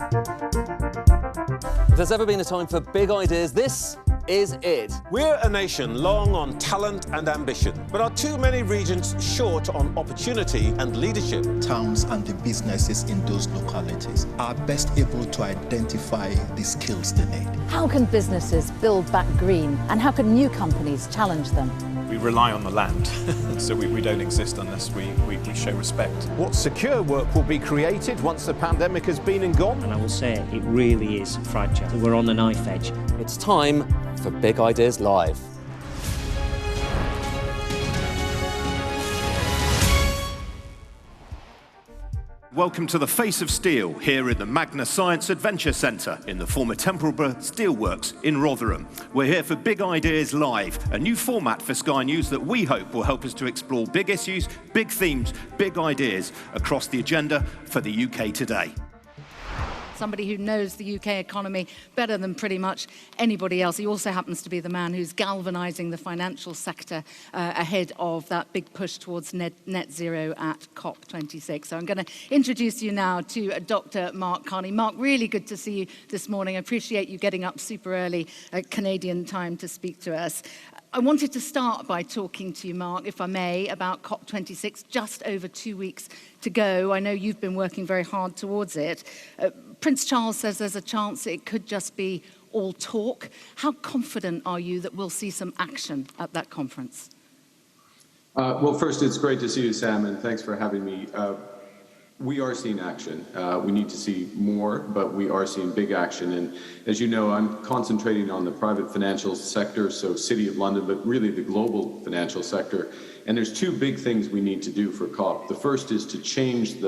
If there's ever been a time for big ideas, this is it. We're a nation long on talent and ambition, but are too many regions short on opportunity and leadership? Towns and the businesses in those localities are best able to identify the skills they need. How can businesses build back green, and how can new companies challenge them? We rely on the land, so we don't exist unless we show respect. What secure work will be created once the pandemic has been and gone? And I will say it really is fragile. We're on the knife edge. It's time for Big Ideas Live. Welcome to the Face of Steel here in the Magna Science Adventure Centre in the former Templeborough Steelworks in Rotherham. We're here for Big Ideas Live, a new format for Sky News that we hope will help us to explore big issues, big themes, big ideas across the agenda for the UK today. Somebody who knows the UK economy better than pretty much anybody else. He also happens to be the man who's galvanising the financial sector ahead of that big push towards net zero at COP26. So I'm going to introduce you now to Dr. Mark Carney. Mark, really good to see you this morning. I appreciate you getting up super early Canadian time to speak to us. I wanted to start by talking to you, Mark, if I may, about COP26, just over 2 weeks to go. I know you've been working very hard towards it. Prince Charles says there's a chance it could just be all talk. How confident are you that we'll see some action at that conference? Well, first, it's great to see you, Sam, and thanks for having me. We are seeing action. We need to see more, but we are seeing big action. And as you know, I'm concentrating on the private financial sector, so City of London, but really the global financial sector. And there's two big things we need to do for COP. The first is to change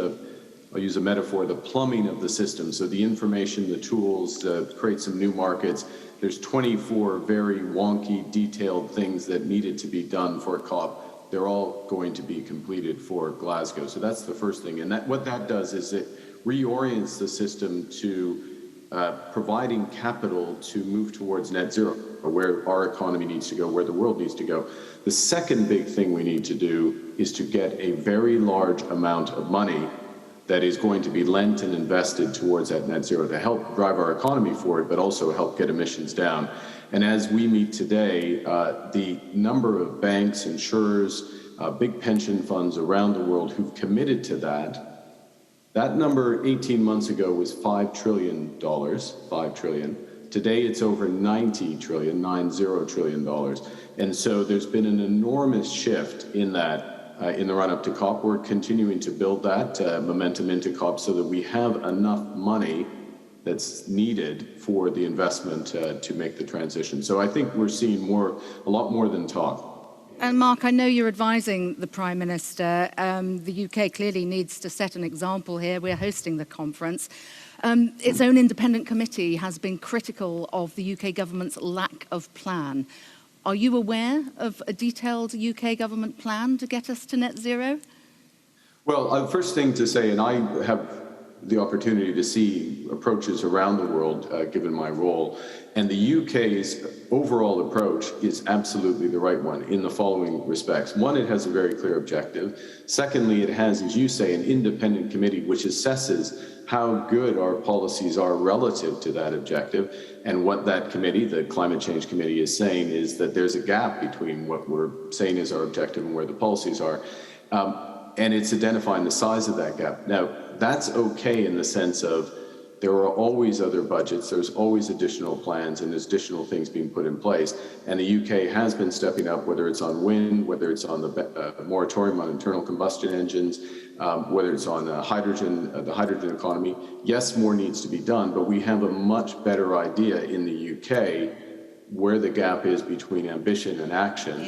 I'll use a metaphor, the plumbing of the system. So the information, the tools, create some new markets. There's 24 very wonky, detailed things that needed to be done for COP. They're all going to be completed for Glasgow. So that's the first thing. And what that does is it reorients the system to providing capital to move towards net zero, or where our economy needs to go, where the world needs to go. The second big thing we need to do is to get a very large amount of money that is going to be lent and invested towards that net zero to help drive our economy forward, but also help get emissions down. And as we meet today, the number of banks, insurers, big pension funds around the world who've committed to that number 18 months ago was $5 trillion, 5 trillion. Today it's over 90 trillion, $90 trillion. And so there's been an enormous shift in that. In the run-up to COP, we're continuing to build that momentum into COP so that we have enough money that's needed for the investment to make the transition. So I think we're seeing a lot more than talk. And Mark, I know you're advising the Prime Minister. The UK clearly needs to set an example here. We're hosting the conference. Its own independent committee has been critical of the UK government's lack of plan. Are you aware of a detailed UK government plan to get us to net zero? Well, first thing to say, and I have the opportunity to see approaches around the world, given my role, and the UK's overall approach is absolutely the right one in the following respects. One, it has a very clear objective. Secondly, it has, as you say, an independent committee which assesses how good our policies are relative to that objective. And what that committee, the Climate Change Committee, is saying is that there's a gap between what we're saying is our objective and where the policies are. And it's identifying the size of that gap. Now, that's okay in the sense of there are always other budgets, there's always additional plans, and there's additional things being put in place. And the UK has been stepping up, whether it's on wind, whether it's on the moratorium on internal combustion engines, whether it's on hydrogen, the hydrogen economy. Yes, more needs to be done, but we have a much better idea in the UK where the gap is between ambition and action,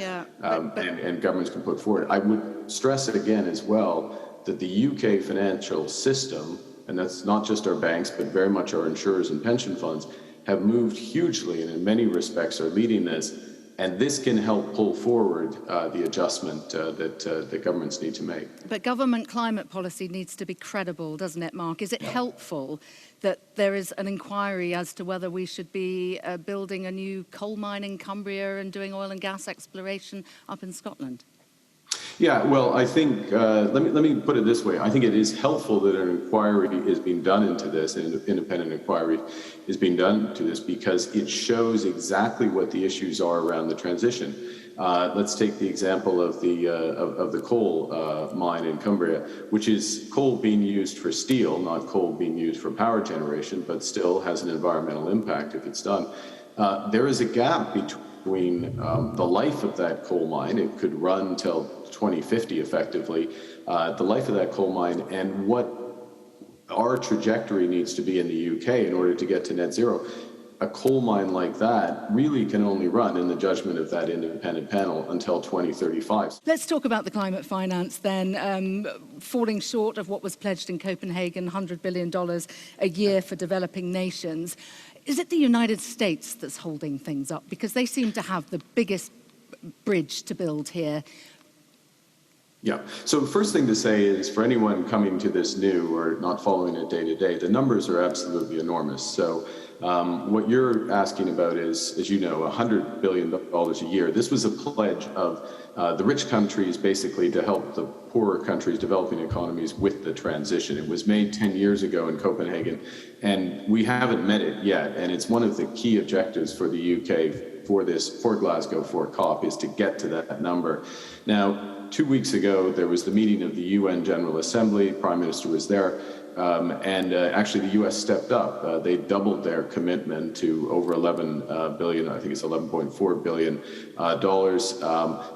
and governments can put forward. I would stress it again as well that the UK financial system, and that's not just our banks, but very much our insurers and pension funds, have moved hugely and in many respects are leading this. And this can help pull forward the adjustment that governments need to make. But government climate policy needs to be credible, doesn't it, Mark? Is it helpful that there is an inquiry as to whether we should be building a new coal mine in Cumbria and doing oil and gas exploration up in Scotland? Yeah, well, I think, let me put it this way. I think it is helpful that an inquiry is being done into this, an independent inquiry is being done to this, because it shows exactly what the issues are around the transition. Let's take the example of the coal mine in Cumbria, which is coal being used for steel, not coal being used for power generation, but still has an environmental impact if it's done. There is a gap between the life of that coal mine. It could run till 2050 effectively, the life of that coal mine, and what our trajectory needs to be in the UK in order to get to net zero. A coal mine like that really can only run, in the judgment of that independent panel, until 2035. Let's talk about the climate finance then. Falling short of what was pledged in Copenhagen, $100 billion a year for developing nations. Is it the United States that's holding things up? Because they seem to have the biggest bridge to build here. Yeah. So the first thing to say is, for anyone coming to this new or not following it day to day, the numbers are absolutely enormous. So what you're asking about is, as you know, $100 billion a year. This was a pledge of the rich countries basically to help the poorer countries, developing economies, with the transition. It was made 10 years ago in Copenhagen, and we haven't met it yet. And it's one of the key objectives for the UK for Glasgow, for COP, is to get to that number. Now, 2 weeks ago, there was the meeting of the UN General Assembly. Prime Minister was there. Actually, the U.S. stepped up. They doubled their commitment to over 11 billion. I think it's 11.4 billion dollars.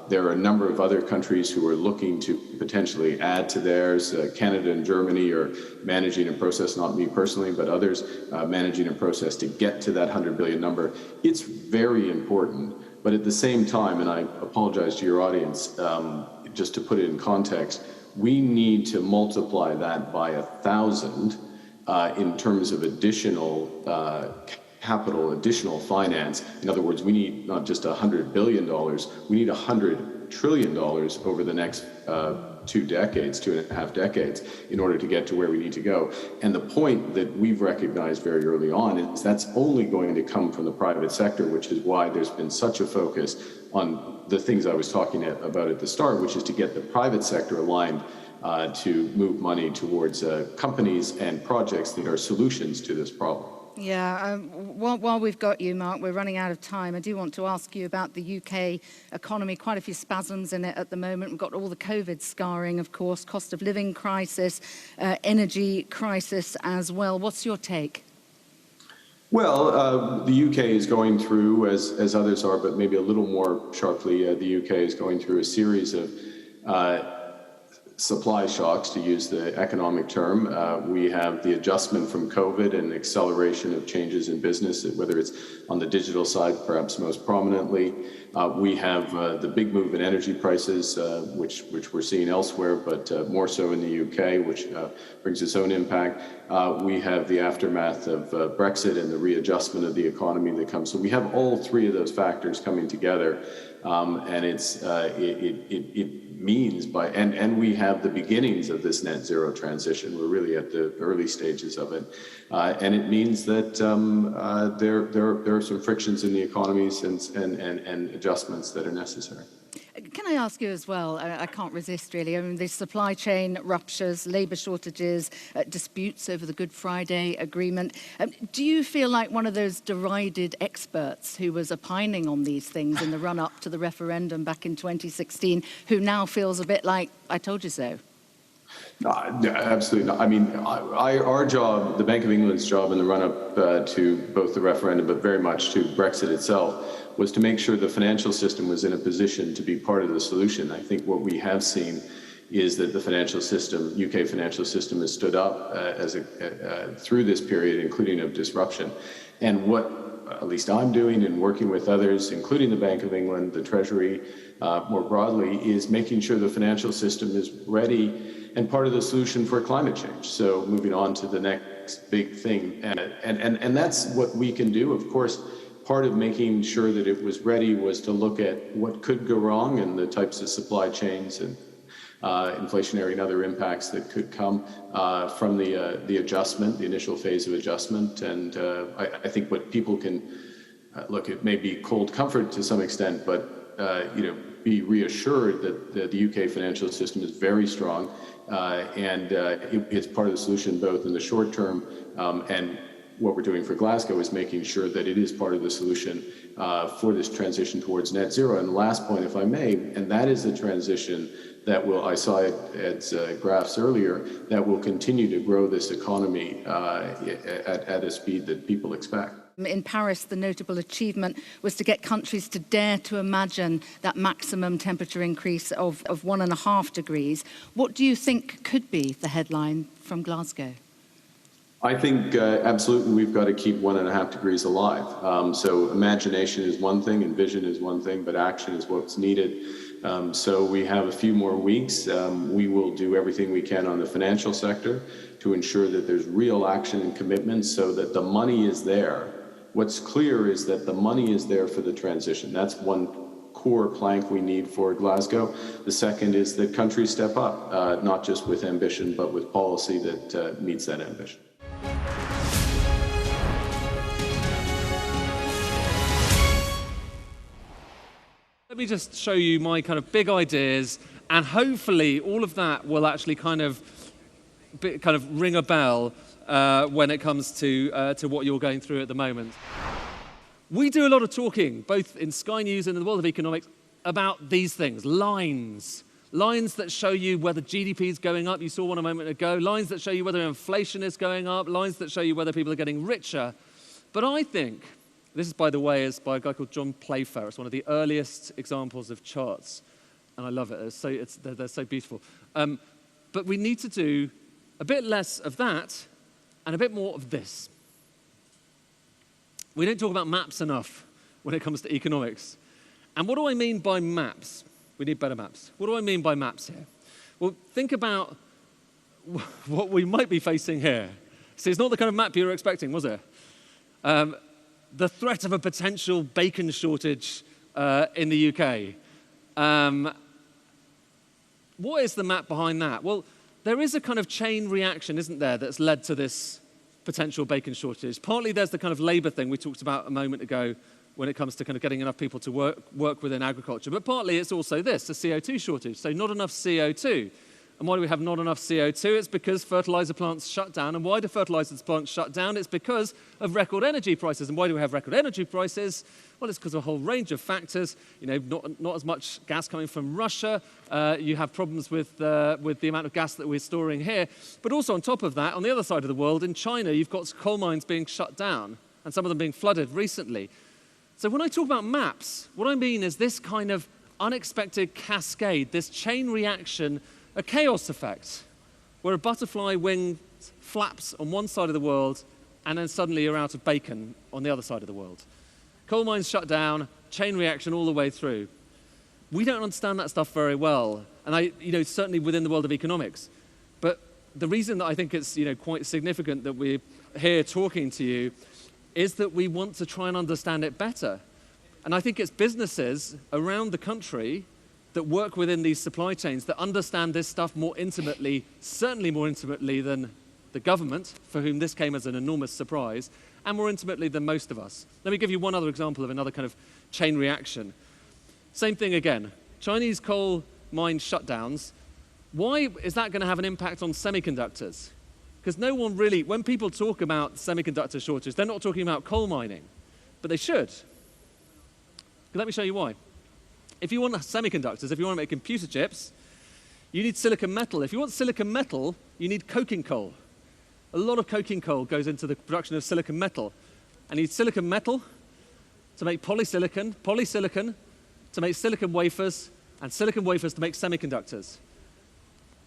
There are a number of other countries who are looking to potentially add to theirs. Canada and Germany are managing a process, not me personally, but others managing a process to get to that 100 billion number. It's very important, but at the same time, and I apologize to your audience, just to put it in context, we need to multiply that by 1,000 in terms of additional capital, additional finance. In other words, we need not just $100 billion, we need $100 trillion over the next 2.5 decades, in order to get to where we need to go. And the point that we've recognized very early on is that's only going to come from the private sector, which is why there's been such a focus on the things I was talking about at the start, which is to get the private sector aligned to move money towards companies and projects that are solutions to this problem. Yeah, while we've got you, Mark, we're running out of time. I do want to ask you about the UK economy. Quite a few spasms in it at the moment. We've got all the COVID scarring, of course, cost of living crisis, energy crisis as well. What's your take? Well, the UK is going through, as others are, but maybe a little more sharply, the UK is going through a series of supply shocks, to use the economic term. We have the adjustment from COVID and acceleration of changes in business, whether it's on the digital side, perhaps most prominently. We have the big move in energy prices, which we're seeing elsewhere, but more so in the UK, which brings its own impact. We have the aftermath of Brexit and the readjustment of the economy that comes. So we have all three of those factors coming together, and it means and we have the beginnings of this net zero transition. We're really at the early stages of it, and it means that there are some frictions in the economies and adjustments that are necessary. Can I ask you as well, I can't resist really, I mean, the supply chain ruptures, labour shortages, disputes over the Good Friday Agreement. Do you feel like one of those derided experts who was opining on these things in the run-up to the referendum back in 2016, who now feels a bit like, I told you so? No, absolutely not. I mean, our job, the Bank of England's job in the run-up to both the referendum, but very much to Brexit itself, was to make sure the financial system was in a position to be part of the solution. I think what we have seen is that the financial system, UK financial system, has stood up through this period, including of disruption. And what at least I'm doing and working with others, including the Bank of England, the Treasury, more broadly, is making sure the financial system is ready and part of the solution for climate change. So moving on to the next big thing. And that's what we can do. Of course, part of making sure that it was ready was to look at what could go wrong and the types of supply chains and inflationary and other impacts that could come from the adjustment, the initial phase of adjustment. And I think what people can look at may be cold comfort to some extent, but be reassured that the UK financial system is very strong, and it's part of the solution both in the short term and what we're doing for Glasgow is making sure that it is part of the solution for this transition towards net zero. And the last point, if I may, and that is the transition that will, I saw it as graphs earlier, that will continue to grow this economy at a speed that people expect. In Paris, the notable achievement was to get countries to dare to imagine that maximum temperature increase of 1.5 degrees. What do you think could be the headline from Glasgow? I think absolutely we've got to keep 1.5 degrees alive. So imagination is one thing and vision is one thing, but action is what's needed. So we have a few more weeks. We will do everything we can on the financial sector to ensure that there's real action and commitment so that the money is there. What's clear is that the money is there for the transition. That's one core plank we need for Glasgow. The second is that countries step up, not just with ambition, but with policy that meets that ambition. Let me just show you my kind of big ideas, and hopefully all of that will actually kind of ring a bell when it comes to what you're going through at the moment. We do a lot of talking, both in Sky News and in the world of economics, about these things, lines. Lines that show you whether GDP is going up, you saw one a moment ago, lines that show you whether inflation is going up, lines that show you whether people are getting richer. But I think, this is, by the way, is by a guy called John Playfair. It's one of the earliest examples of charts, and I love it. They're so beautiful. But we need to do a bit less of that and a bit more of this. We don't talk about maps enough when it comes to economics. And what do I mean by maps? We need better maps. What do I mean by maps here? Well, think about what we might be facing here. See, it's not the kind of map you were expecting, was it? The threat of a potential bacon shortage in the UK. What is the map behind that? Well, there is a kind of chain reaction, isn't there, that's led to this potential bacon shortage. Partly there's the kind of labour thing we talked about a moment ago when it comes to kind of getting enough people to work within agriculture. But partly it's also this, a CO2 shortage, so not enough CO2. And why do we have not enough CO2? It's because fertilizer plants shut down. And why do fertilizer plants shut down? It's because of record energy prices. And why do we have record energy prices? Well, it's because of a whole range of factors. You know, not as much gas coming from Russia. You have problems with the amount of gas that we're storing here. But also on top of that, on the other side of the world, in China, you've got coal mines being shut down and some of them being flooded recently. So when I talk about maps, what I mean is this kind of unexpected cascade, this chain reaction, a chaos effect, where a butterfly wing flaps on one side of the world and then suddenly you're out of bacon on the other side of the world. Coal mines shut down, chain reaction all the way through. We don't understand that stuff very well, and certainly within the world of economics. But the reason that I think it's quite significant that we're here talking to you is that we want to try and understand it better. And I think it's businesses around the country that work within these supply chains that understand this stuff more intimately, certainly more intimately than the government, for whom this came as an enormous surprise, and more intimately than most of us. Let me give you one other example of another kind of chain reaction. Same thing again, Chinese coal mine shutdowns. Why is that going to have an impact on semiconductors? Because no one really, when people talk about semiconductor shortage, they're not talking about coal mining, but they should. Let me show you why. If you want semiconductors, if you want to make computer chips, you need silicon metal. If you want silicon metal, you need coking coal. A lot of coking coal goes into the production of silicon metal. And you need silicon metal to make polysilicon, polysilicon to make silicon wafers, and silicon wafers to make semiconductors.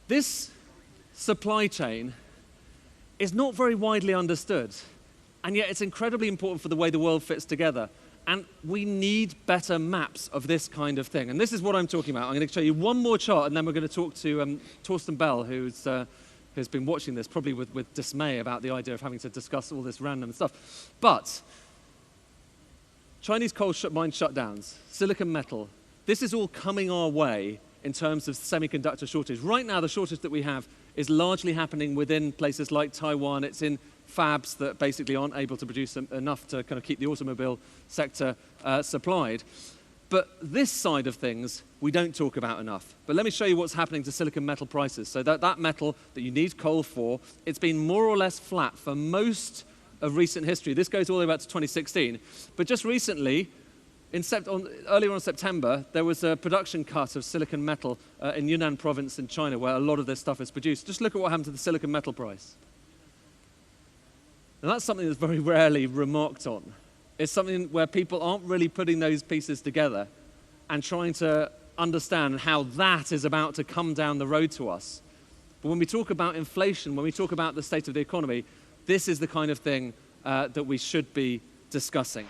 This supply chain is not very widely understood, and yet it's incredibly important for the way the world fits together. And we need better maps of this kind of thing. And this is what I'm talking about. I'm going to show you one more chart, and then we're going to talk to Torsten Bell, who's been watching this, probably with dismay about the idea of having to discuss all this random stuff. But Chinese coal mine shutdowns, silicon metal, this is all coming our way in terms of semiconductor shortage. Right now, the shortage that we have is largely happening within places like Taiwan. It's in fabs that basically aren't able to produce enough to kind of keep the automobile sector supplied. But this side of things, we don't talk about enough. But let me show you what's happening to silicon metal prices. So that metal that you need coal for, it's been more or less flat for most of recent history. This goes all the way back to 2016. But just recently, earlier on September, there was a production cut of silicon metal in Yunnan province in China, where a lot of this stuff is produced. Just look at what happened to the silicon metal price. And that's something that's very rarely remarked on. It's something where people aren't really putting those pieces together and trying to understand how that is about to come down the road to us. But when we talk about inflation, when we talk about the state of the economy, this is the kind of thing that we should be discussing.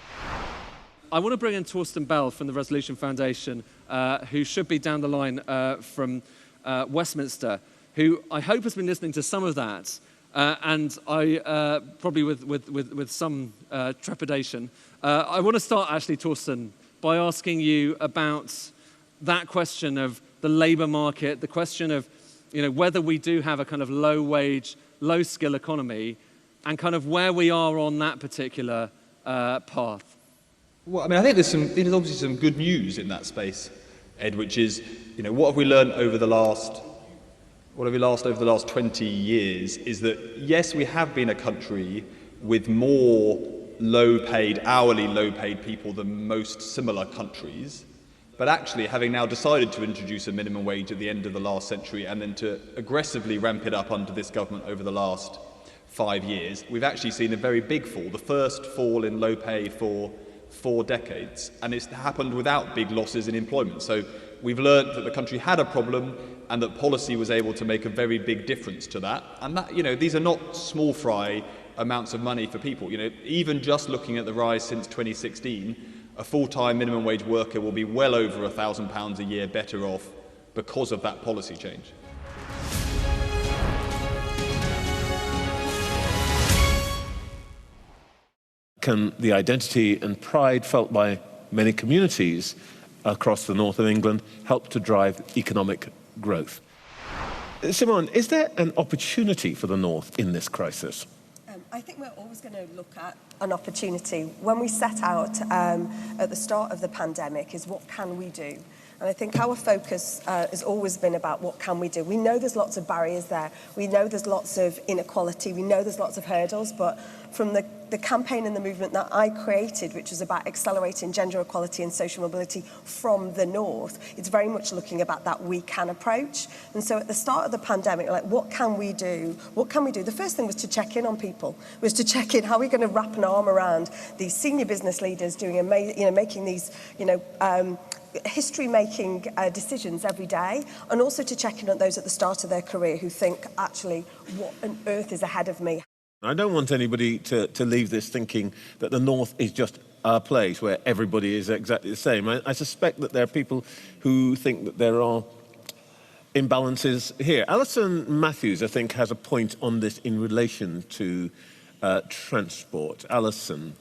I want to bring in Torsten Bell from the Resolution Foundation, who should be down the line from Westminster, who I hope has been listening to some of that. And I, probably with some trepidation, I want to start actually, Torsten, by asking you about that question of the labour market, the question of whether we do have a kind of low-wage, low-skill economy, and kind of where we are on that particular path. Well, I mean, I think there's obviously some good news in that space, Ed, which is, what have we learned over the last 20 years is that, yes, we have been a country with more hourly low-paid people than most similar countries, but actually having now decided to introduce a minimum wage at the end of the last century and then to aggressively ramp it up under this government over the last 5 years, we've actually seen a very big fall, the first fall in low pay for 4 decades, and it's happened without big losses in employment. So we've learned that the country had a problem and that policy was able to make a very big difference to that. And that, these are not small fry amounts of money for people. Even just looking at the rise since 2016, a full-time minimum wage worker will be well over £1,000 a year better off because of that policy change. Can the identity and pride felt by many communities across the north of England help to drive economic growth? Simone, is there an opportunity for the north in this crisis? I think we're always going to look at an opportunity. When we set out at the start of the pandemic is what can we do? And I think our focus has always been about what can we do. We know there's lots of barriers there. We know there's lots of inequality. We know there's lots of hurdles. But from the campaign and the movement that I created, which was about accelerating gender equality and social mobility from the north, it's very much looking about that we can approach. And so at the start of the pandemic, like, what can we do? What can we do? The first thing was to check in on people, was to check in how are we going to wrap an arm around these senior business leaders doing, making these, history-making decisions every day, and also to check in on those at the start of their career who think, actually, what on earth is ahead of me? I don't want anybody to leave this thinking that the north is just a place where everybody is exactly the same. I suspect that there are people who think that there are imbalances here. Alison Matthews, I think, has a point on this in relation to transport. Alison.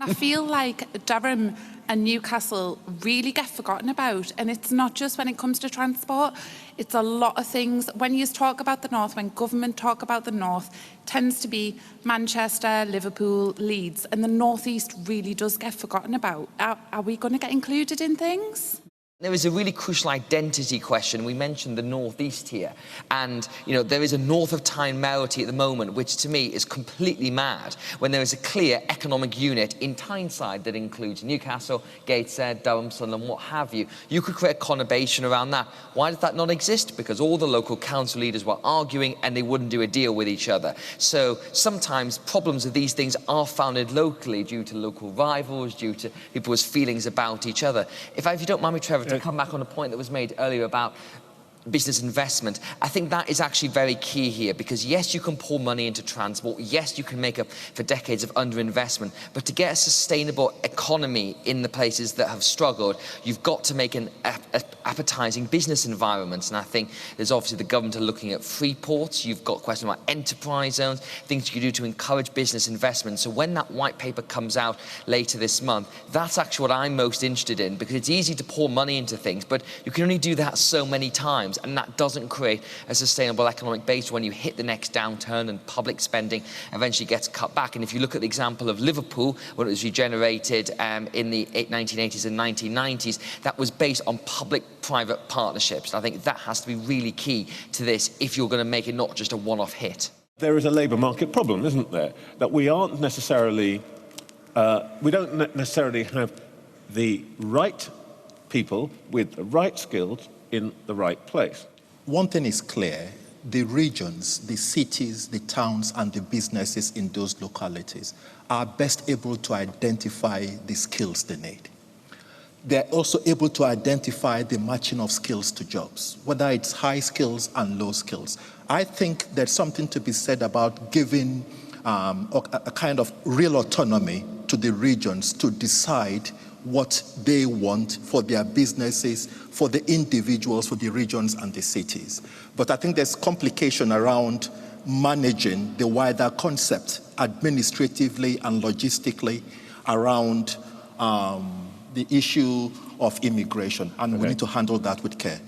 I feel like Durham and Newcastle really get forgotten about, and it's not just when it comes to transport, it's a lot of things. When you talk about the north, when government talk about the north, it tends to be Manchester, Liverpool, Leeds, and the northeast really does get forgotten about. Are we going to get included in things? There is a really crucial identity question. We mentioned the northeast here, and there is a north of Tyne mayoralty at the moment, which to me is completely mad, when there is a clear economic unit in Tyneside that includes Newcastle, Gateshead, Durham, Sunderland, what have you. You could create a conurbation around that. Why does that not exist? Because all the local council leaders were arguing and they wouldn't do a deal with each other. So sometimes problems of these things are founded locally due to local rivals, due to people's feelings about each other. If you don't mind me, Trevor, to come back on a point that was made earlier about business investment, I think that is actually very key here, because yes, you can pour money into transport, yes, you can make up for decades of underinvestment, but to get a sustainable economy in the places that have struggled, you've got to make an appetising business environment. And I think there's obviously the government are looking at free ports, you've got questions about enterprise zones, things you can do to encourage business investment. So when that white paper comes out later this month, that's actually what I'm most interested in, because it's easy to pour money into things, but you can only do that so many times. and that doesn't create a sustainable economic base when you hit the next downturn and public spending eventually gets cut back. And if you look at the example of Liverpool, when it was regenerated in the 1980s and 1990s, that was based on public-private partnerships. And I think that has to be really key to this if you're going to make it not just a one-off hit. There is a labour market problem, isn't there? That we aren't necessarily, we don't necessarily have the right people with the right skills in the right place. One thing is clear, the regions, the cities, the towns, and the businesses in those localities are best able to identify the skills they need. They're also able to identify the matching of skills to jobs, whether it's high skills and low skills. I think there's something to be said about giving a kind of real autonomy to the regions to decide what they want for their businesses, for the individuals, for the regions and the cities. But I think there's complication around managing the wider concept administratively and logistically around the issue of immigration, and we need to handle that with care.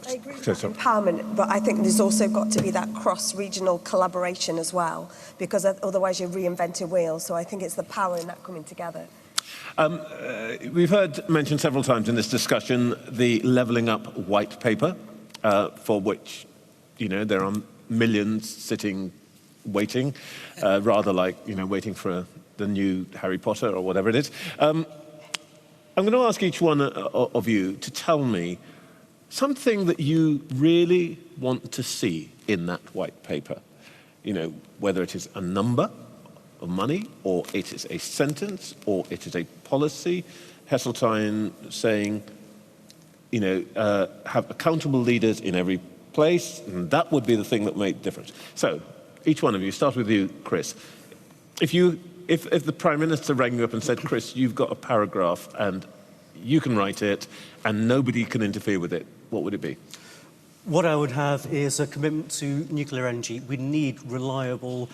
I agree with empowerment, but I think there's also got to be that cross-regional collaboration as well, because otherwise you're reinventing wheels. So I think it's the power in that coming together. We've heard mentioned several times in this discussion the levelling up white paper, for which, you know, there are millions sitting waiting, rather like, you know, waiting for the new Harry Potter or whatever it is. I'm going to ask each one of you to tell me something that you really want to see in that white paper. You know, whether it is a number of money, or it is a sentence, or it is a policy. Heseltine saying, you know, have accountable leaders in every place, and that would be the thing that made the difference. So, each one of you, start with you, Chris. If the Prime Minister rang you up and said, Chris, you've got a paragraph and you can write it and nobody can interfere with it, what would it be? What I would have is a commitment to nuclear energy. We need reliable,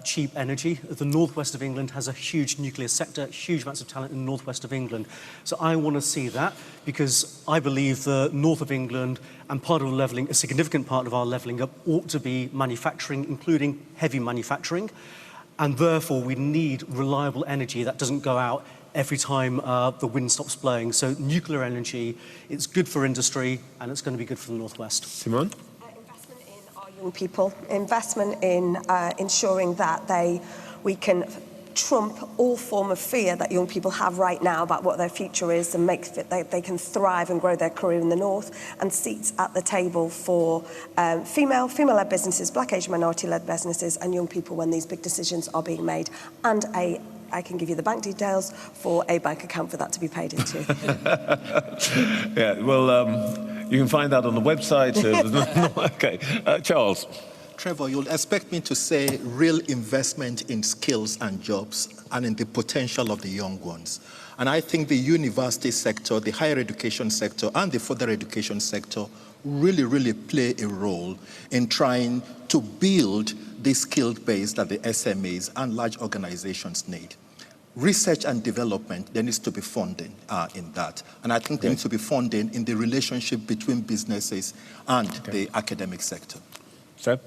cheap energy. The northwest of England has a huge nuclear sector, huge amounts of talent in the northwest of England. So I want to see that, because I believe the north of England and part of levelling, a significant part of our levelling up, ought to be manufacturing, including heavy manufacturing. And therefore, we need reliable energy that doesn't go out every time the wind stops blowing. So nuclear energy, it's good for industry, and it's going to be good for the northwest. Simone? Investment in our young people, investment in ensuring that we can trump all form of fear that young people have right now about what their future is, and make they can thrive and grow their career in the north, and seats at the table for female-led businesses, black, Asian, minority-led businesses, and young people when these big decisions are being made, and I can give you the bank details for a bank account for that to be paid into. Yeah, well, you can find that on the website. Okay, Charles. Trevor, you'll expect me to say real investment in skills and jobs and in the potential of the young ones. And I think the university sector, the higher education sector, and the further education sector really play a role in trying to build the skilled base that the SMEs and large organizations need. Research and development, there needs to be funding in that. And I think there needs to be funding in the relationship between businesses and the academic sector. Seb?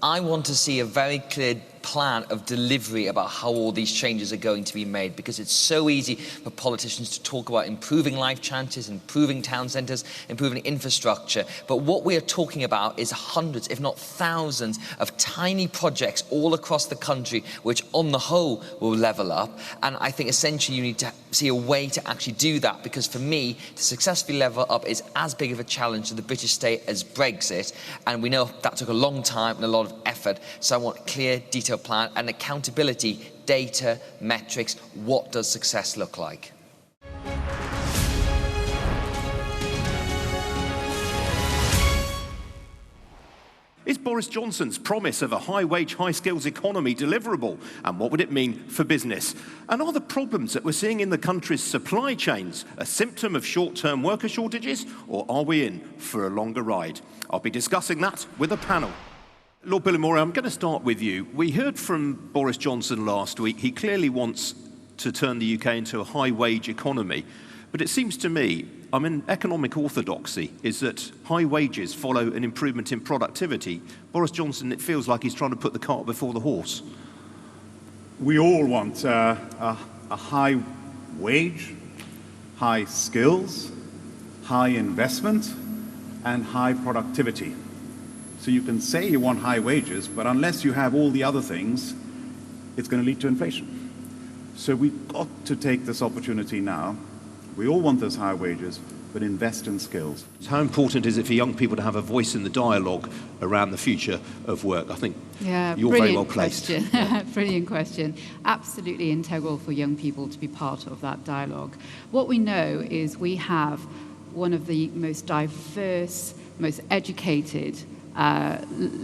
I want to see a very clear plan of delivery about how all these changes are going to be made, because it's so easy for politicians to talk about improving life chances, improving town centres, improving infrastructure. But what we are talking about is hundreds, if not thousands, of tiny projects all across the country, which on the whole will level up. And I think essentially you need to see a way to actually do that, because for me, to successfully level up is as big of a challenge to the British state as Brexit. And we know that took a long time and a lot of effort. So I want clear, detailed plan and accountability, data, metrics. What does success look like? Is Boris Johnson's promise of a high-wage, high-skills economy deliverable? And what would it mean for business? And are the problems that we're seeing in the country's supply chains a symptom of short-term worker shortages, or are we in for a longer ride? I'll be discussing that with a panel. Lord Billy-Moore, I'm going to start with you. We heard from Boris Johnson last week. He clearly wants to turn the UK into a high-wage economy. But it seems to me I mean, economic orthodoxy is that high wages follow an improvement in productivity. Boris Johnson, it feels like he's trying to put the cart before the horse. We all want a high wage, high skills, high investment, and high productivity. So you can say you want high wages, but unless you have all the other things, it's going to lead to inflation. So we've got to take this opportunity now. We all want those high wages, but invest in skills. How important is it for young people to have a voice in the dialogue around the future of work? I think you're very well placed. Yeah. Brilliant question. Absolutely integral for young people to be part of that dialogue. What we know is we have one of the most diverse, most educated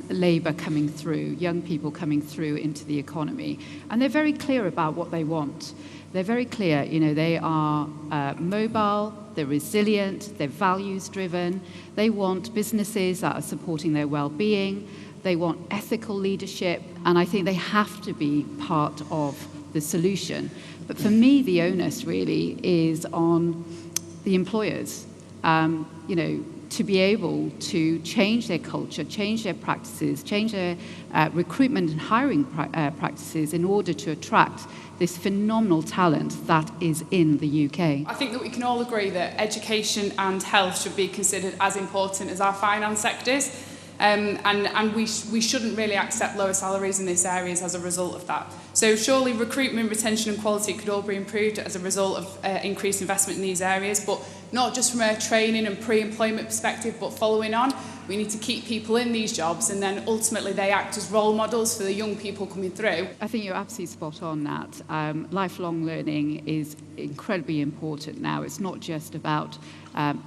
labour coming through, young people coming through into the economy. And they're very clear about what they want. They're very clear, they are mobile, they're resilient, they're values-driven. They want businesses that are supporting their well-being. They want ethical leadership. And I think they have to be part of the solution. But for me, the onus really is on the employers, to be able to change their culture, change their practices, change their recruitment and hiring practices in order to attract this phenomenal talent that is in the UK. I think that we can all agree that education and health should be considered as important as our finance sectors. And we shouldn't really accept lower salaries in these areas as a result of that. So surely recruitment, retention and quality could all be improved as a result of increased investment in these areas, but not just from a training and pre-employment perspective, but following on. We need to keep people in these jobs and then ultimately they act as role models for the young people coming through. I think you're absolutely spot on, Nat. Lifelong learning is incredibly important now. It's not just about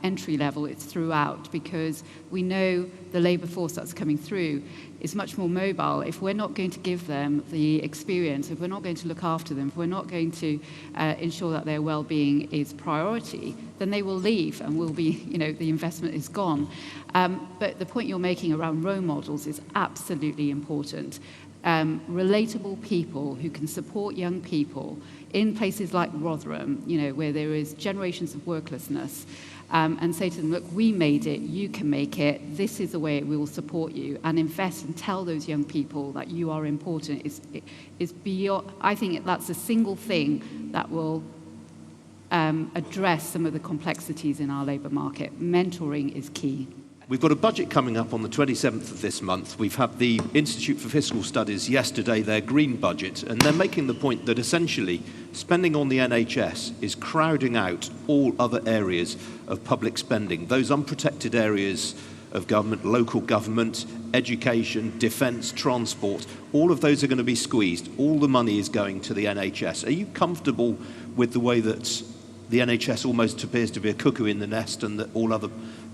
entry level, it's throughout, because we know the labour force that's coming through is much more mobile. If we're not going to give them the experience, if we're not going to look after them, if we're not going to ensure that their well-being is priority, then they will leave and will be, the investment is gone. But the point you're making around role models is absolutely important. Relatable people who can support young people in places like Rotherham, where there is generations of worklessness, and say to them, look, we made it, you can make it, this is the way we will support you, and invest and tell those young people that you are important is beyond. I think that's the single thing that will address some of the complexities in our labour market. Mentoring is key. We've got a budget coming up on the 27th of this month. We've had the Institute for Fiscal Studies yesterday, their green budget, and they're making the point that essentially spending on the NHS is crowding out all other areas of public spending, those unprotected areas of government, local government, education, defence, transport, all of those are going to be squeezed. All the money is going to the NHS. Are you comfortable with the way that the NHS almost appears to be a cuckoo in the nest and that all other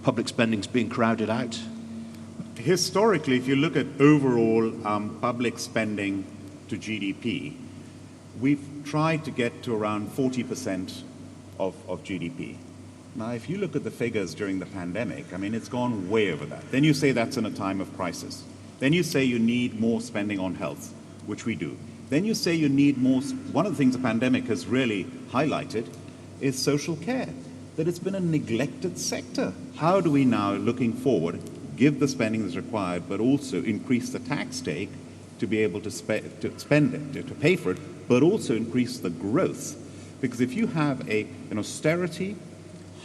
public spending is being crowded out? Historically, if you look at overall public spending to GDP, we've tried to get to around 40% of GDP. Now, if you look at the figures during the pandemic, it's gone way over that. Then you say that's in a time of crisis. Then you say you need more spending on health, which we do. Then you say you need more. One of the things the pandemic has really highlighted is social care, that it's been a neglected sector. How do we now, looking forward, give the spending that's required, but also increase the tax take to be able to spend it, to pay for it, but also increase the growth? Because if you have an austerity,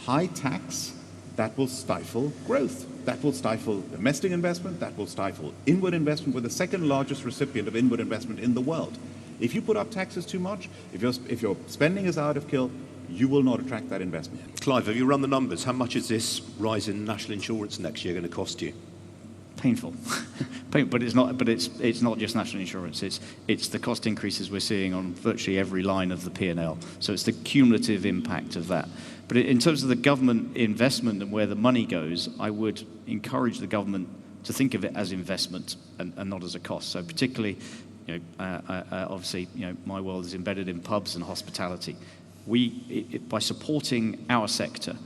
high tax, that will stifle growth. That will stifle domestic investment, that will stifle inward investment. We're the second largest recipient of inward investment in the world. If you put up taxes too much, if your spending is out of kill, you will not attract that investment. Clive, have you run the numbers? How much is this rise in national insurance next year going to cost you? Painful. But it's not just national insurance. It's the cost increases we're seeing on virtually every line of the P&L. So it's the cumulative impact of that. But in terms of the government investment and where the money goes, I would encourage the government to think of it as investment and not as a cost. So particularly, obviously, my world is embedded in pubs and hospitality. By supporting our sector,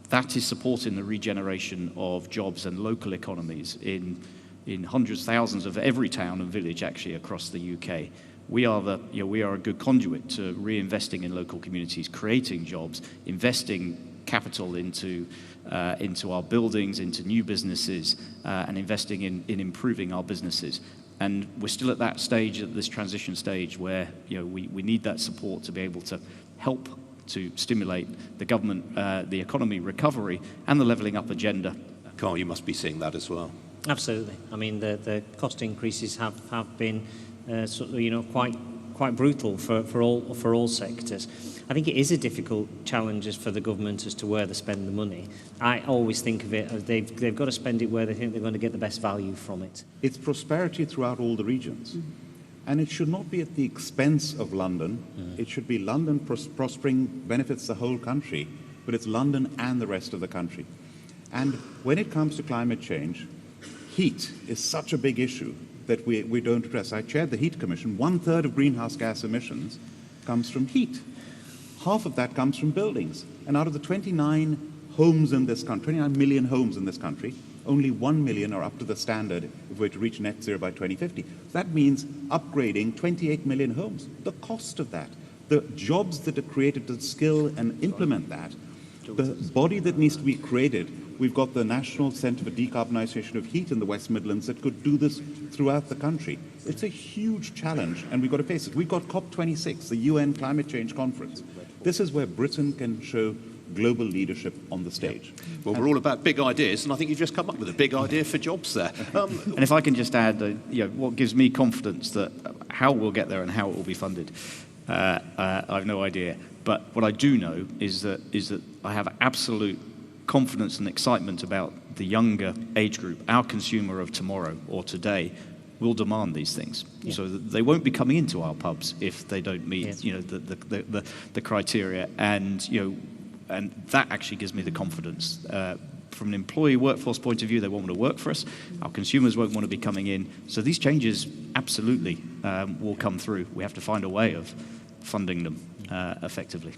that is supporting the regeneration of jobs and local economies in hundreds, thousands of every town and village actually across the UK. We are a good conduit to reinvesting in local communities, creating jobs, investing capital into our buildings, into new businesses, and investing in improving our businesses. And we're still at that stage, at this transition stage, where we need that support to be able to help to stimulate the government, the economy recovery, and the levelling up agenda. Carl, you must be seeing that as well. Absolutely. I mean, the cost increases have been quite brutal for all sectors. I think it is a difficult challenge for the government as to where they spend the money. I always think of it as they've got to spend it where they think they're going to get the best value from it. It's prosperity throughout all the regions. And it should not be at the expense of London. It should be London prospering benefits the whole country, but it's London and the rest of the country. And when it comes to climate change, heat is such a big issue that we don't address. I chaired the Heat Commission. 1/3 of greenhouse gas emissions comes from heat. Half of that comes from buildings. And out of the 29 homes in this country, 29 million homes in this country, only 1 million are up to the standard if we're to reach net zero by 2050. That means upgrading 28 million homes. The cost of that, the jobs that are created to skill and implement that, the body that needs to be created. We've got the National Centre for Decarbonisation of Heat in the West Midlands that could do this throughout the country. It's a huge challenge, and we've got to face it. We've got COP26, the UN Climate Change Conference. This is where Britain can show global leadership on the stage. Well, we're all about big ideas, and I think you've just come up with a big idea for jobs there. And if I can just add, what gives me confidence that how we'll get there and how it will be funded, I have no idea. But what I do know is that I have absolute confidence and excitement about the younger age group. Our consumer of tomorrow or today will demand these things. Yeah. So they won't be coming into our pubs if they don't meet the criteria, and and that actually gives me the confidence. From an employee workforce point of view, they won't want to work for us. Our consumers won't want to be coming in. So these changes absolutely will come through. We have to find a way of funding them effectively.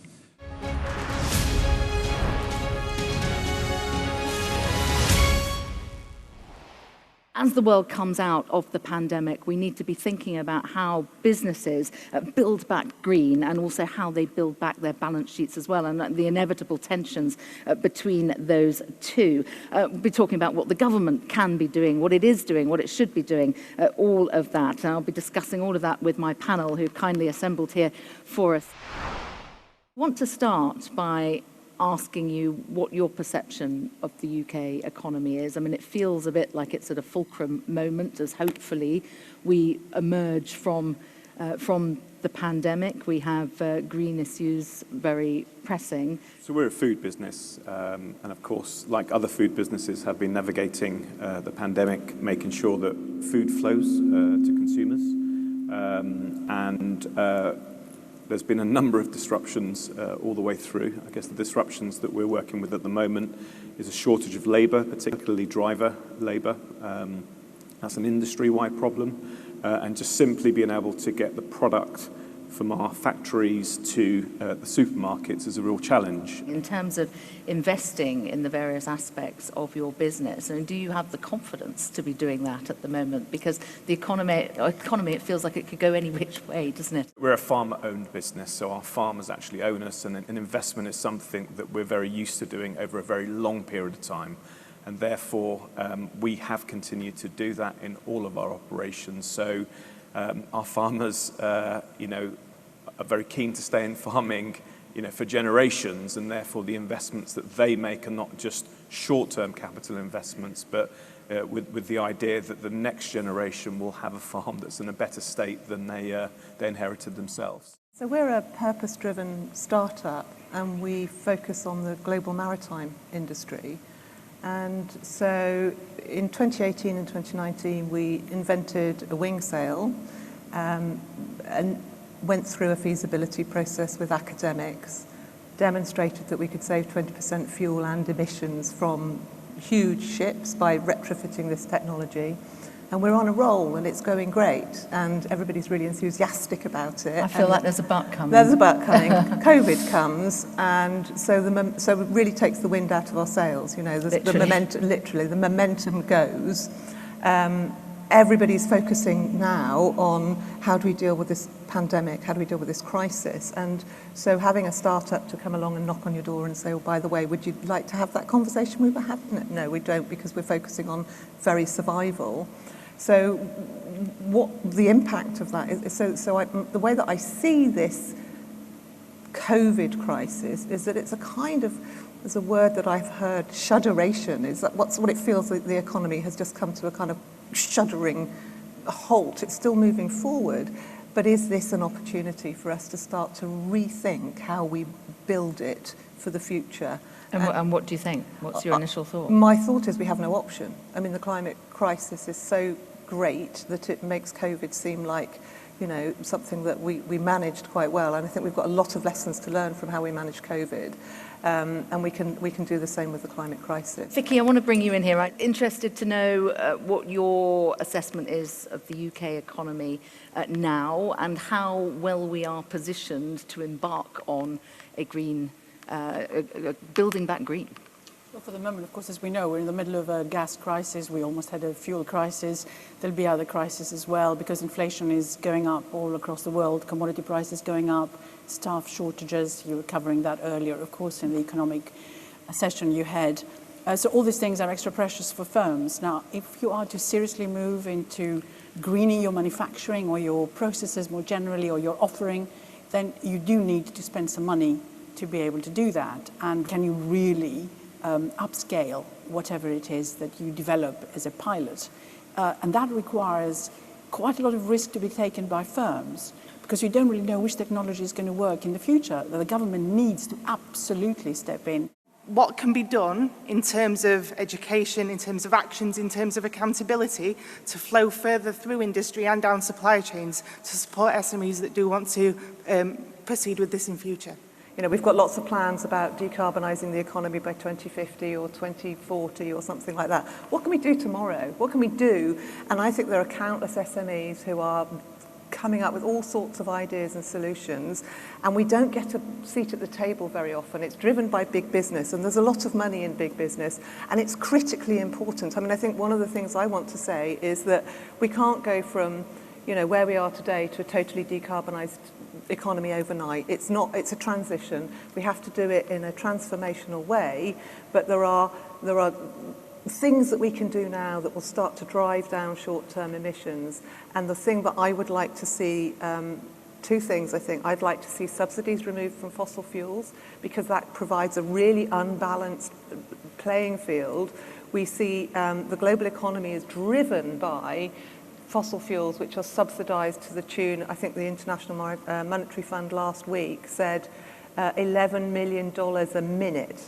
As the world comes out of the pandemic, we need to be thinking about how businesses build back green, and also how they build back their balance sheets as well, and the inevitable tensions between those two. We'll be talking about what the government can be doing, what it is doing, what it should be doing, all of that. And I'll be discussing all of that with my panel, who've kindly assembled here for us. I want to start by asking you what your perception of the UK economy is. I mean, it feels a bit like it's at a fulcrum moment as hopefully we emerge from the pandemic. We have green issues very pressing. So we're a food business, and of course, like other food businesses, have been navigating the pandemic, making sure that food flows to consumers. There's been a number of disruptions all the way through. I guess the disruptions that we're working with at the moment is a shortage of labour, particularly driver labour. That's an industry-wide problem. And just simply being able to get the product from our factories to the supermarkets is a real challenge. In terms of investing in the various aspects of your business, and do you have the confidence to be doing that at the moment? Because the economy, it feels like it could go any which way, doesn't it? We're a farmer-owned business, so our farmers actually own us, and an investment is something that we're very used to doing over a very long period of time. And therefore, we have continued to do that in all of our operations. So our farmers, are very keen to stay in farming, for generations, and therefore the investments that they make are not just short-term capital investments, but with the idea that the next generation will have a farm that's in a better state than they inherited themselves. So we're a purpose-driven startup, and we focus on the global maritime industry. And so in 2018 and 2019, we invented a wing sail and went through a feasibility process with academics, demonstrated that we could save 20% fuel and emissions from huge ships by retrofitting this technology. And we're on a roll, and it's going great, and everybody's really enthusiastic about it. I feel like there's a but coming. There's a but coming. COVID comes, and so it really takes the wind out of our sails. The momentum, literally, the momentum goes. everybody's focusing now on how do we deal with this pandemic, how do we deal with this crisis, and so having a startup to come along and knock on your door and say, oh, by the way, would you like to have that conversation we were having? No, we don't, because we're focusing on very survival. So what the impact of that is, the way that I see this COVID crisis is that it's a kind of, there's a word that I've heard, shudderation, is that what it feels like the economy has just come to a kind of shuddering halt. It's still moving forward, but is this an opportunity for us to start to rethink how we build it for the future? And what do you think? What's your initial thought? My thought is we have no option. I mean, the climate crisis is so great that it makes COVID seem like, you know, something that we managed quite well. And I think we've got a lot of lessons to learn from how we managed COVID. And we can do the same with the climate crisis. Vicky, I want to bring you in here. I'm interested to know what your assessment is of the UK economy now and how well we are positioned to embark on a green, building back green. Well, for the moment, of course, as we know, we're in the middle of a gas crisis. We almost had a fuel crisis. There'll be other crises as well because inflation is going up all across the world, commodity prices going up, staff shortages. You were covering that earlier, of course, in the economic session you had. So all these things are extra precious for firms. Now, if you are to seriously move into greening your manufacturing or your processes more generally or your offering, then you do need to spend some money to be able to do that. And can you really upscale whatever it is that you develop as a pilot? And that requires quite a lot of risk to be taken by firms because you don't really know which technology is going to work in the future. The government needs to absolutely step in. What can be done in terms of education, in terms of actions, in terms of accountability to flow further through industry and down supply chains to support SMEs that do want to proceed with this in future? You know, we've got lots of plans about decarbonising the economy by 2050 or 2040 or something like that. What can we do tomorrow? What can we do? And I think there are countless SMEs who are coming up with all sorts of ideas and solutions, and we don't get a seat at the table very often. It's driven by big business, and there's a lot of money in big business, and it's critically important. I mean, I think one of the things I want to say is that we can't go from, you know, where we are today to a totally decarbonised economy overnight. It's a transition. We have to do it in a transformational way, but there are things that we can do now that will start to drive down short-term emissions. And the thing that I would like to see, two things I think. I'd like to see subsidies removed from fossil fuels because that provides a really unbalanced playing field. We see the global economy is driven by fossil fuels which are subsidised to the tune, I think the International Monetary Fund last week said $11 million a minute.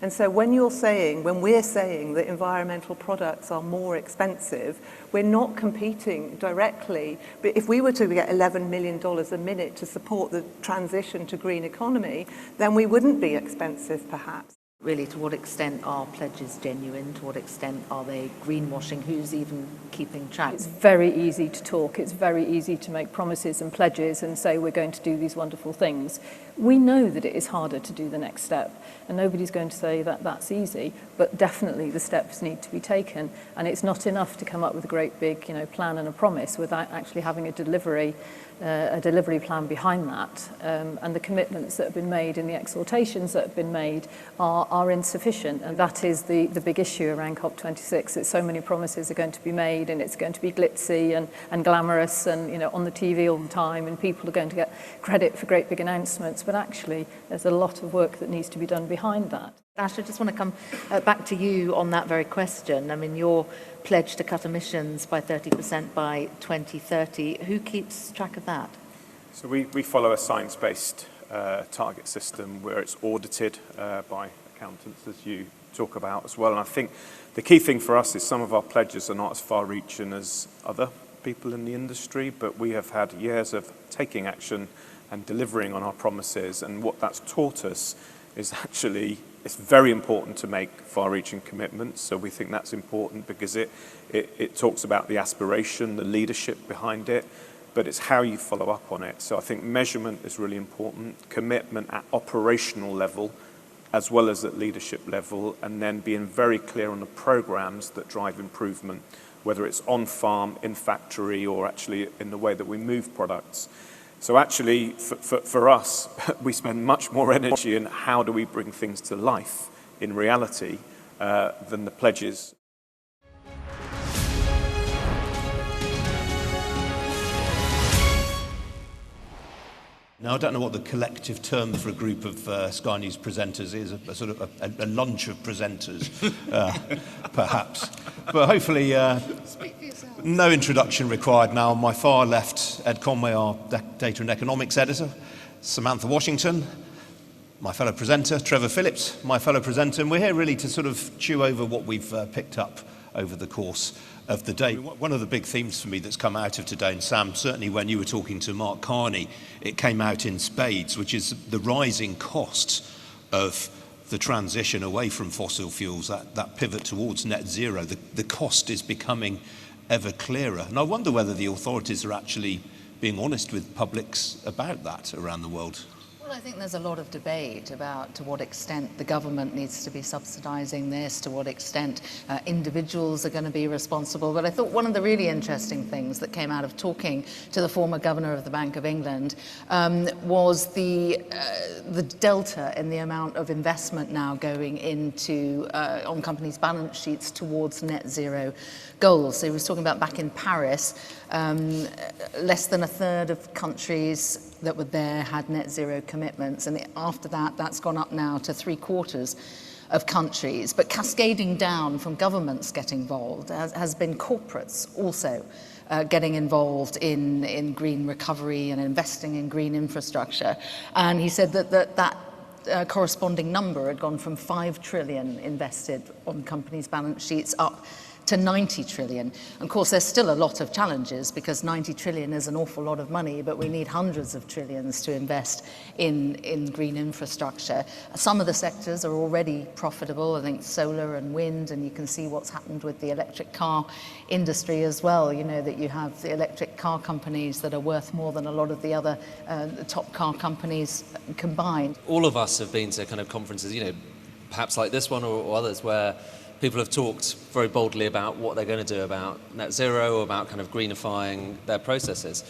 And so when we're saying that environmental products are more expensive, we're not competing directly. But if we were to get $11 million a minute to support the transition to green economy, then we wouldn't be expensive, perhaps. Really, to what extent are pledges genuine? To what extent are they greenwashing? Who's even keeping track? It's very easy to talk. It's very easy to make promises and pledges and say we're going to do these wonderful things. We know that it is harder to do the next step, and nobody's going to say that that's easy, but definitely the steps need to be taken, and it's not enough to come up with a great big, plan and a promise without actually having a delivery plan behind that. And the commitments that have been made and the exhortations that have been made are insufficient. And that is the big issue around COP26. That so many promises are going to be made and it's going to be glitzy and glamorous and on the TV all the time, and people are going to get credit for great big announcements. But actually, there's a lot of work that needs to be done behind that. Ash, I just want to come back to you on that very question. I mean, your pledge to cut emissions by 30% by 2030, who keeps track of that? So we follow a science-based target system where it's audited by accountants, as you talk about as well. And I think the key thing for us is some of our pledges are not as far-reaching as other people in the industry, but we have had years of taking action and delivering on our promises. And what that's taught us is actually it's very important to make far-reaching commitments. So we think that's important because it talks about the aspiration, the leadership behind it, but it's how you follow up on it. So I think measurement is really important, commitment at operational level as well as at leadership level, and then being very clear on the programs that drive improvement, whether it's on farm, in factory, or actually in the way that we move products. So actually, for us, we spend much more energy in how do we bring things to life in reality than the pledges. Now, I don't know what the collective term for a group of Sky News presenters is, a sort of a lunch of presenters, perhaps. But hopefully, no introduction required now. On my far left, Ed Conway, our data and economics editor, Samantha Washington, my fellow presenter, Trevor Phillips, my fellow presenter, and we're here really to sort of chew over what we've picked up over the course of the day. One of the big themes for me that's come out of today, and Sam, certainly when you were talking to Mark Carney, it came out in spades, which is the rising costs of the transition away from fossil fuels, that pivot towards net zero. The cost is becoming ever clearer. And I wonder whether the authorities are actually being honest with publics about that around the world. Well, I think there's a lot of debate about to what extent the government needs to be subsidising this, to what extent individuals are going to be responsible. But I thought one of the really interesting things that came out of talking to the former governor of the Bank of England was the delta in the amount of investment now going into on companies' balance sheets towards net zero goals. So he was talking about back in Paris, less than a third of countries that were there had net zero commitments, and after that, that's gone up now to 3/4 of countries. But cascading down from governments getting involved has been corporates also getting involved in green recovery and investing in green infrastructure. And he said that corresponding number had gone from 5 trillion invested on companies' balance sheets up to 90 trillion. Of course, there's still a lot of challenges because 90 trillion is an awful lot of money, but we need hundreds of trillions to invest in green infrastructure. Some of the sectors are already profitable, I think solar and wind, and you can see what's happened with the electric car industry as well. You know that you have the electric car companies that are worth more than a lot of the other top car companies combined. All of us have been to kind of conferences, you know, perhaps like this one or others, where people have talked very boldly about what they're going to do about net zero, or about kind of greenifying their processes.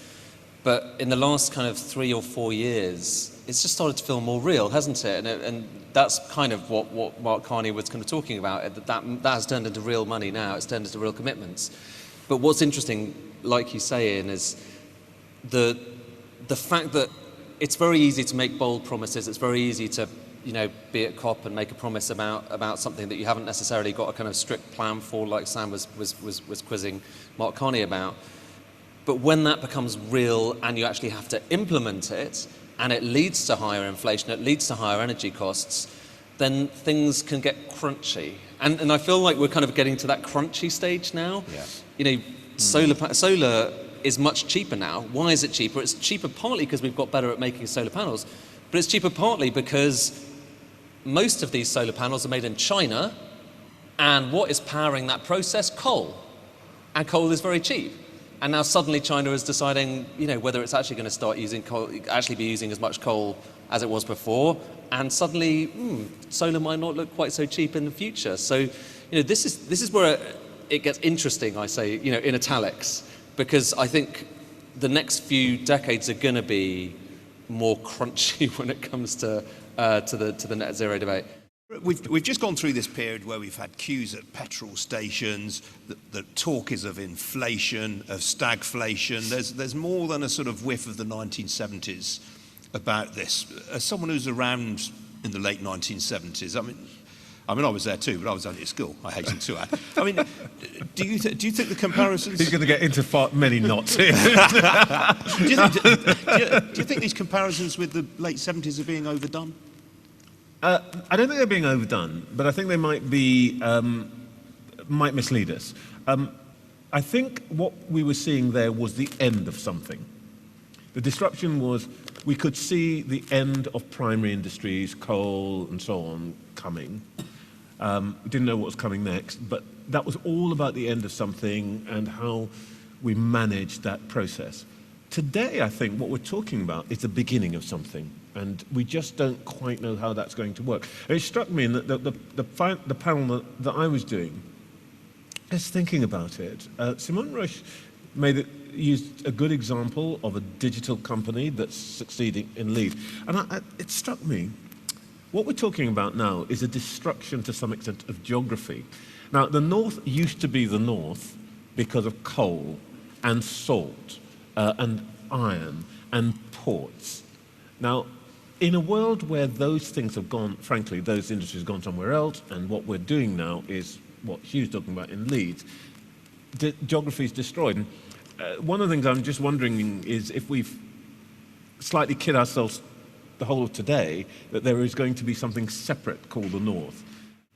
But in the last kind of 3 or 4 years, it's just started to feel more real, hasn't it? And that's kind of what Mark Carney was kind of talking about. That has turned into real money now. It's turned into real commitments. But what's interesting, like you say, Ian, is the fact that it's very easy to make bold promises. It's very easy to, you know, be at COP and make a promise about something that you haven't necessarily got a kind of strict plan for, like Sam was quizzing Mark Carney about. But when that becomes real and you actually have to implement it, and it leads to higher inflation, it leads to higher energy costs, then things can get crunchy. And I feel like we're kind of getting to that crunchy stage now. Yeah. You know, solar is much cheaper now. Why is it cheaper? It's cheaper partly because we've got better at making solar panels, but it's cheaper partly because most of these solar panels are made in China, and what is powering that process? Coal. And coal is very cheap. And now suddenly China is deciding, you know, whether it's actually going to start using coal, actually be using as much coal as it was before, and suddenly solar might not look quite so cheap in the future. So, you know, this is where it gets interesting, I say, you know, in italics, because I think the next few decades are going to be more crunchy when it comes to the net zero debate. We've just gone through this period where we've had queues at petrol stations. The talk is of inflation, of stagflation. There's more than a sort of whiff of the 1970s about this. As someone who's around in the late 1970s, I mean, I was there too, but I was only at school. I hasten to add. I mean, do you think the comparisons? He's going to get into many knots here. do you think these comparisons with the late 70s are being overdone? I don't think they're being overdone, but I think they might mislead us. I think what we were seeing there was the end of something. The disruption was, we could see the end of primary industries, coal and so on, coming. We didn't know what was coming next, but that was all about the end of something and how we managed that process. Today, I think what we're talking about is the beginning of something, and we just don't quite know how that's going to work. And it struck me that the panel that I was doing Just thinking about it, Simone Roche used a good example of a digital company that's succeeding in lead. And it struck me, what we're talking about now is a destruction to some extent of geography. Now, the North used to be the North because of coal and salt and iron and ports. Now, in a world where those things have gone, frankly, those industries have gone somewhere else, and what we're doing now is what Hugh's talking about in Leeds, geography is destroyed. And one of the things I'm just wondering is if we've slightly kid ourselves the whole of today that there is going to be something separate called the North.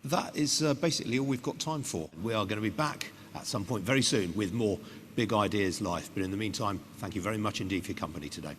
That is basically all we've got time for. We are going to be back at some point very soon with more Big Ideas Live. But in the meantime, thank you very much indeed for your company today.